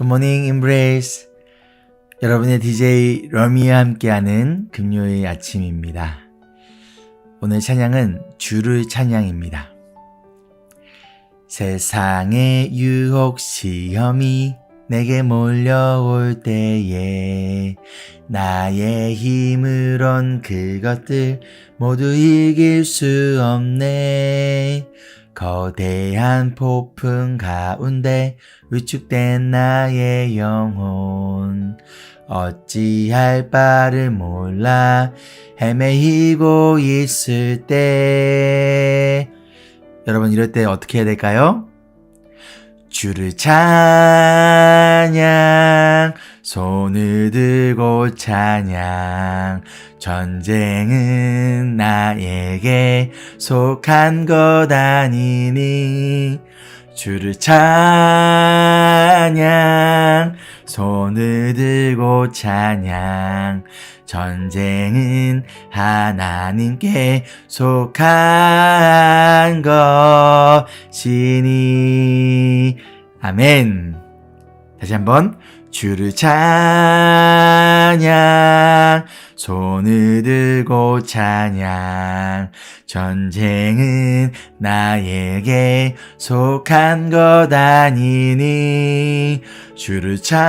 굿모닝 임브레이스. 여러분의 DJ 러미와 함께하는 금요일 아침입니다. 오늘 찬양은 주를 찬양입니다. 세상의 유혹 시험이 내게 몰려올 때에 나의 힘으론 그것들 모두 이길 수 없네. 거대한 폭풍 가운데 위축된 나의 영혼 어찌할 바를 몰라 헤매이고 있을 때 여러분 이럴 때 어떻게 해야 될까요? 주를 찬양 손을 들고 찬양 전쟁은 나에게 속한 것 아니니 주를 찬양 손을 들고 찬양 전쟁은 하나님께 속한 것이니 아멘. 다시 한번 주를 찬양 손을 들고 찬양 전쟁은 나에게 속한 것 아니니 주를 찬양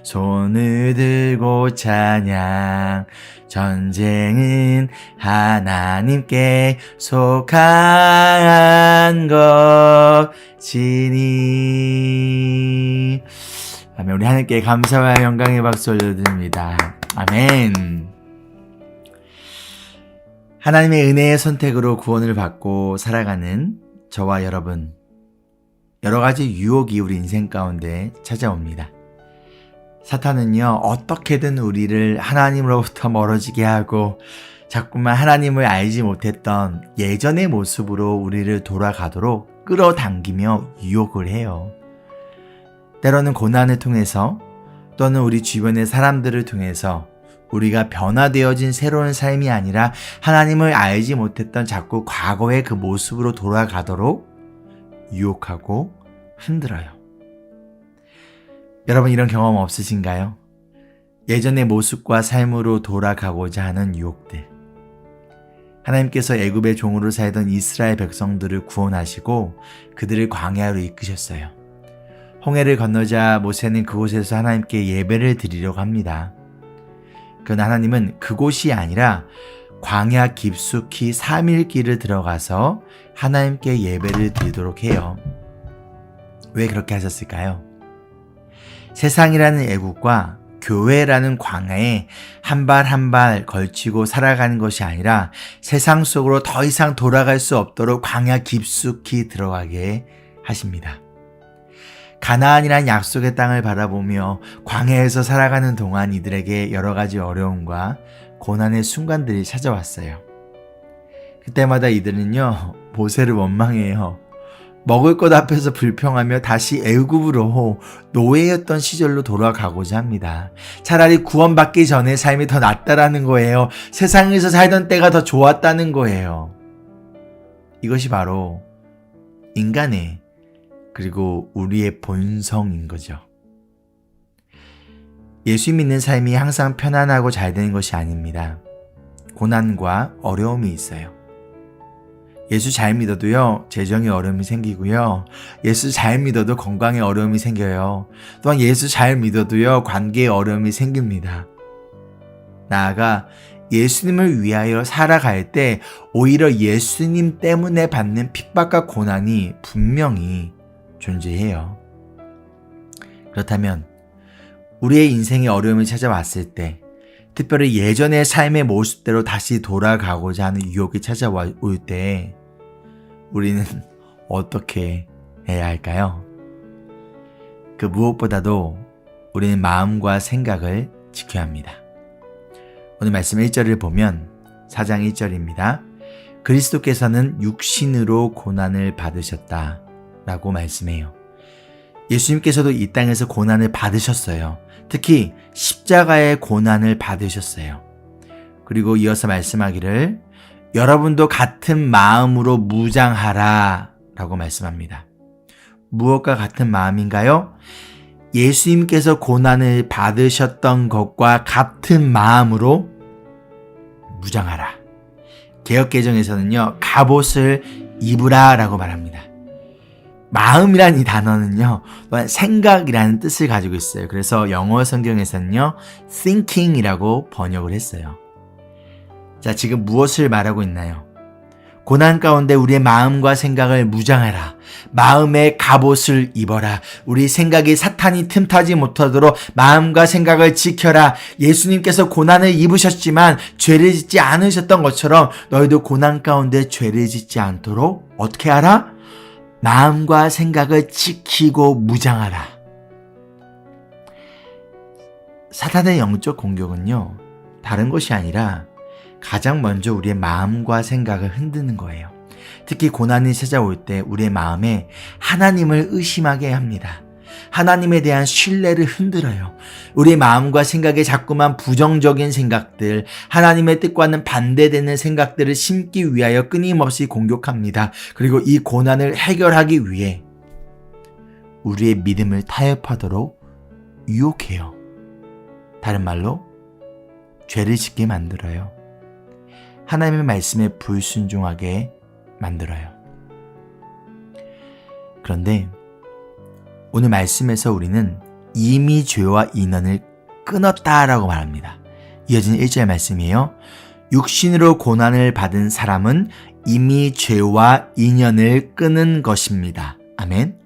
손을 들고 찬양 전쟁은 하나님께 속한 것이니 아멘. 우리 하나님께 감사와 영광의 박수 올려드립니다. 아멘. 하나님의 은혜의 선택으로 구원을 받고 살아가는 저와 여러분, 여러 가지 유혹이 우리 인생 가운데 찾아옵니다. 사탄은요, 어떻게든 우리를 하나님으로부터 멀어지게 하고 자꾸만 하나님을 알지 못했던 예전의 모습으로 우리를 돌아가도록 끌어당기며 유혹을 해요. 때로는 고난을 통해서 또는 우리 주변의 사람들을 통해서 우리가 변화되어진 새로운 삶이 아니라 하나님을 알지 못했던 자꾸 과거의 그 모습으로 돌아가도록 유혹하고 흔들어요. 여러분 이런 경험 없으신가요? 예전의 모습과 삶으로 돌아가고자 하는 유혹들. 하나님께서 애굽의 종으로 살던 이스라엘 백성들을 구원하시고 그들을 광야로 이끄셨어요. 홍해를 건너자 모세는 그곳에서 하나님께 예배를 드리려고 합니다. 그러나 하나님은 그곳이 아니라 광야 깊숙이 3일 길을 들어가서 하나님께 예배를 드리도록 해요. 왜 그렇게 하셨을까요? 세상이라는 애국과 교회라는 광야에 한 발 한 발 걸치고 살아가는 것이 아니라 세상 속으로 더 이상 돌아갈 수 없도록 광야 깊숙이 들어가게 하십니다. 가나안이란 약속의 땅을 바라보며 광야에서 살아가는 동안 이들에게 여러 가지 어려움과 고난의 순간들이 찾아왔어요. 그때마다 이들은요, 모세를 원망해요. 먹을 것 앞에서 불평하며 다시 애굽으로 노예였던 시절로 돌아가고자 합니다. 차라리 구원받기 전의 삶이 더 낫다라는 거예요. 세상에서 살던 때가 더 좋았다는 거예요. 이것이 바로 인간의 그리고 우리의 본성인 거죠. 예수 믿는 삶이 항상 편안하고 잘 되는 것이 아닙니다. 고난과 어려움이 있어요. 예수 잘 믿어도요, 재정에 어려움이 생기고요. 예수 잘 믿어도 건강에 어려움이 생겨요. 또한 예수 잘 믿어도요, 관계에 어려움이 생깁니다. 나아가 예수님을 위하여 살아갈 때 오히려 예수님 때문에 받는 핍박과 고난이 분명히 존재해요. 그렇다면 우리의 인생에 어려움이 찾아왔을 때 특별히 예전의 삶의 모습대로 다시 돌아가고자 하는 유혹이 찾아올 때 우리는 어떻게 해야 할까요? 그 무엇보다도 우리는 마음과 생각을 지켜야 합니다. 오늘 말씀 1절을 보면 4장 1절입니다. 그리스도께서는 육신으로 고난을 받으셨다 라고 말씀해요. 예수님께서도 이 땅에서 고난을 받으셨어요. 특히 십자가의 고난을 받으셨어요. 그리고 이어서 말씀하기를 여러분도 같은 마음으로 무장하라 라고 말씀합니다. 무엇과 같은 마음인가요? 예수님께서 고난을 받으셨던 것과 같은 마음으로 무장하라. 개역개정에서는요, 갑옷을 입으라 라고 말합니다. 마음이란 이 단어는요, 또한 생각이라는 뜻을 가지고 있어요. 그래서 영어 성경에서는요, thinking이라고 번역을 했어요. 자, 지금 무엇을 말하고 있나요? 고난 가운데 우리의 마음과 생각을 무장하라. 마음의 갑옷을 입어라. 우리 생각이 사탄이 틈타지 못하도록 마음과 생각을 지켜라. 예수님께서 고난을 입으셨지만 죄를 짓지 않으셨던 것처럼 너희도 고난 가운데 죄를 짓지 않도록 어떻게 하라? 마음과 생각을 지키고 무장하라. 사탄의 영적 공격은요, 다른 것이 아니라 가장 먼저 우리의 마음과 생각을 흔드는 거예요. 특히 고난이 찾아올 때 우리의 마음에 하나님을 의심하게 합니다. 하나님에 대한 신뢰를 흔들어요. 우리 마음과 생각에 자꾸만 부정적인 생각들, 하나님의 뜻과는 반대되는 생각들을 심기 위하여 끊임없이 공격합니다. 그리고 이 고난을 해결하기 위해 우리의 믿음을 타협하도록 유혹해요. 다른 말로 죄를 짓게 만들어요. 하나님의 말씀에 불순종하게 만들어요. 그런데 오늘 말씀에서 우리는 이미 죄와 인연을 끊었다라고 말합니다. 이어진 1절 말씀이에요. 육신으로 고난을 받은 사람은 이미 죄와 인연을 끊은 것입니다. 아멘.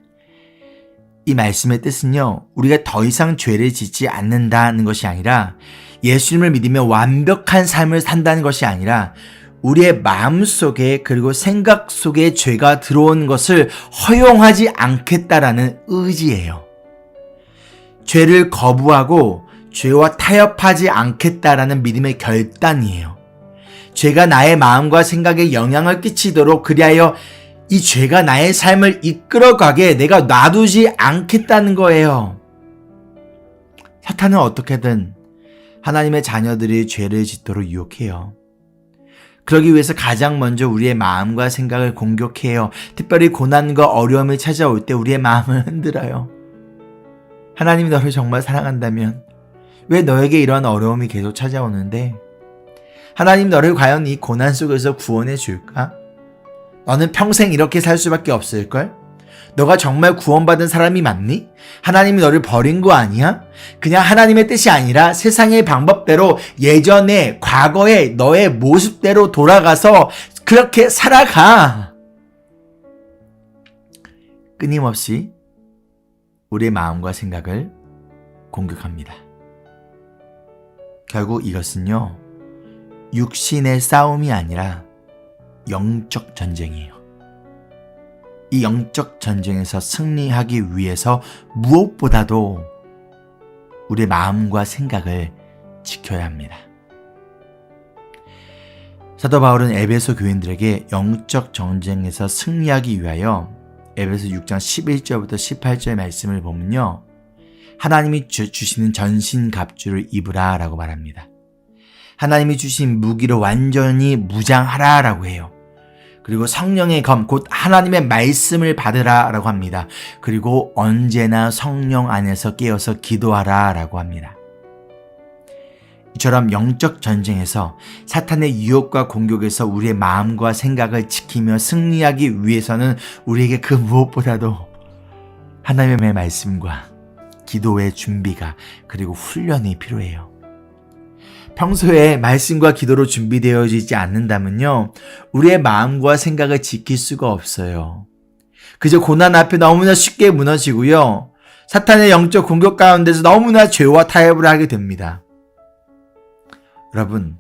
이 말씀의 뜻은요, 우리가 더 이상 죄를 짓지 않는다는 것이 아니라 예수님을 믿으며 완벽한 삶을 산다는 것이 아니라 우리의 마음 속에 그리고 생각 속에 죄가 들어온 것을 허용하지 않겠다라는 의지예요. 죄를 거부하고 죄와 타협하지 않겠다라는 믿음의 결단이에요. 죄가 나의 마음과 생각에 영향을 끼치도록 그리하여 이 죄가 나의 삶을 이끌어가게 내가 놔두지 않겠다는 거예요. 사탄은 어떻게든 하나님의 자녀들이 죄를 짓도록 유혹해요. 그러기 위해서 가장 먼저 우리의 마음과 생각을 공격해요. 특별히 고난과 어려움이 찾아올 때 우리의 마음을 흔들어요. 하나님이 너를 정말 사랑한다면 왜 너에게 이런 어려움이 계속 찾아오는데? 하나님 너를 과연 이 고난 속에서 구원해 줄까? 너는 평생 이렇게 살 수밖에 없을걸? 너가 정말 구원받은 사람이 맞니? 하나님이 너를 버린 거 아니야? 그냥 하나님의 뜻이 아니라 세상의 방법대로 예전에 과거의 너의 모습대로 돌아가서 그렇게 살아가. 끊임없이 우리의 마음과 생각을 공격합니다. 결국 이것은요, 육신의 싸움이 아니라 영적 전쟁이에요. 이 영적 전쟁에서 승리하기 위해서 무엇보다도 우리의 마음과 생각을 지켜야 합니다. 사도 바울은 에베소 교인들에게 영적 전쟁에서 승리하기 위하여 에베소 6장 11절부터 18절 말씀을 보면요, 하나님이 주시는 전신갑주를 입으라 라고 말합니다. 하나님이 주신 무기로 완전히 무장하라 라고 해요. 그리고 성령의 검, 곧 하나님의 말씀을 받으라 라고 합니다. 그리고 언제나 성령 안에서 깨어서 기도하라 라고 합니다. 이처럼 영적 전쟁에서 사탄의 유혹과 공격에서 우리의 마음과 생각을 지키며 승리하기 위해서는 우리에게 그 무엇보다도 하나님의 말씀과 기도의 준비가 그리고 훈련이 필요해요. 평소에 말씀과 기도로 준비되어지지 않는다면요, 우리의 마음과 생각을 지킬 수가 없어요. 그저 고난 앞에 너무나 쉽게 무너지고요, 사탄의 영적 공격 가운데서 너무나 죄와 타협을 하게 됩니다. 여러분,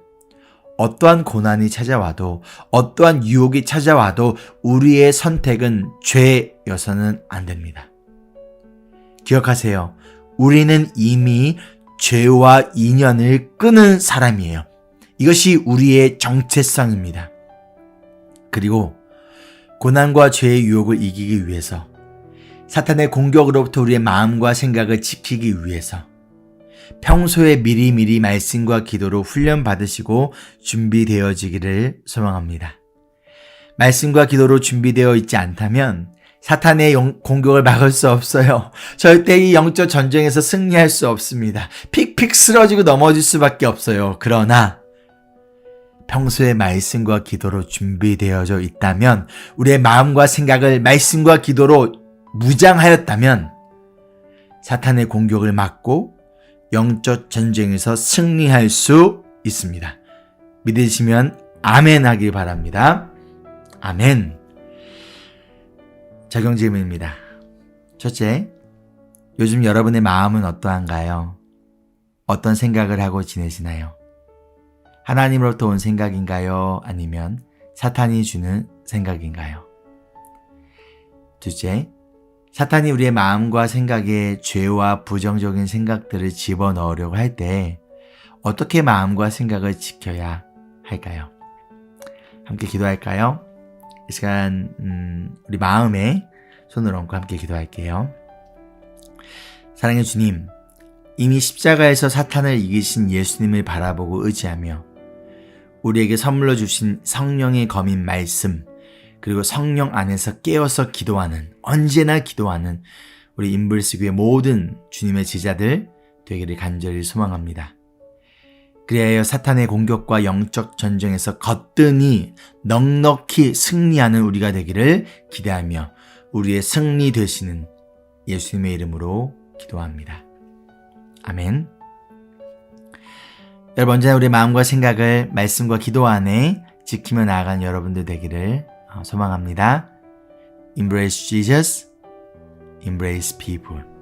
어떠한 고난이 찾아와도 어떠한 유혹이 찾아와도 우리의 선택은 죄여서는 안 됩니다. 기억하세요. 우리는 이미 죄와 인연을 끊은 사람이에요. 이것이 우리의 정체성입니다. 그리고 고난과 죄의 유혹을 이기기 위해서, 사탄의 공격으로부터 우리의 마음과 생각을 지키기 위해서 평소에 미리미리 말씀과 기도로 훈련받으시고 준비되어지기를 소망합니다. 말씀과 기도로 준비되어 있지 않다면 사탄의 공격을 막을 수 없어요. 절대 이 영적 전쟁에서 승리할 수 없습니다. 픽픽 쓰러지고 넘어질 수밖에 없어요. 그러나 평소에 말씀과 기도로 준비되어져 있다면, 우리의 마음과 생각을 말씀과 기도로 무장하였다면 사탄의 공격을 막고 영적 전쟁에서 승리할 수 있습니다. 믿으시면 아멘 하길 바랍니다. 아멘. 적용 질문입니다. 첫째, 요즘 여러분의 마음은 어떠한가요? 어떤 생각을 하고 지내시나요? 하나님으로부터 온 생각인가요? 아니면 사탄이 주는 생각인가요? 둘째, 사탄이 우리의 마음과 생각에 죄와 부정적인 생각들을 집어넣으려고 할 때 어떻게 마음과 생각을 지켜야 할까요? 함께 기도할까요? 이 시간 우리 마음에 손을 얹고 함께 기도할게요. 사랑의 주님, 이미 십자가에서 사탄을 이기신 예수님을 바라보고 의지하며 우리에게 선물로 주신 성령의 검인 말씀, 그리고 성령 안에서 깨어서 기도하는, 언제나 기도하는 우리 인불스교의 모든 주님의 제자들 되기를 간절히 소망합니다. 그리하여 사탄의 공격과 영적 전쟁에서 거뜬히 넉넉히 승리하는 우리가 되기를 기대하며 우리의 승리 되시는 예수님의 이름으로 기도합니다. 아멘. 여러분, 언제나 우리 마음과 생각을 말씀과 기도 안에 지키며 나아가는 여러분들 되기를 소망합니다. Embrace Jesus, embrace people.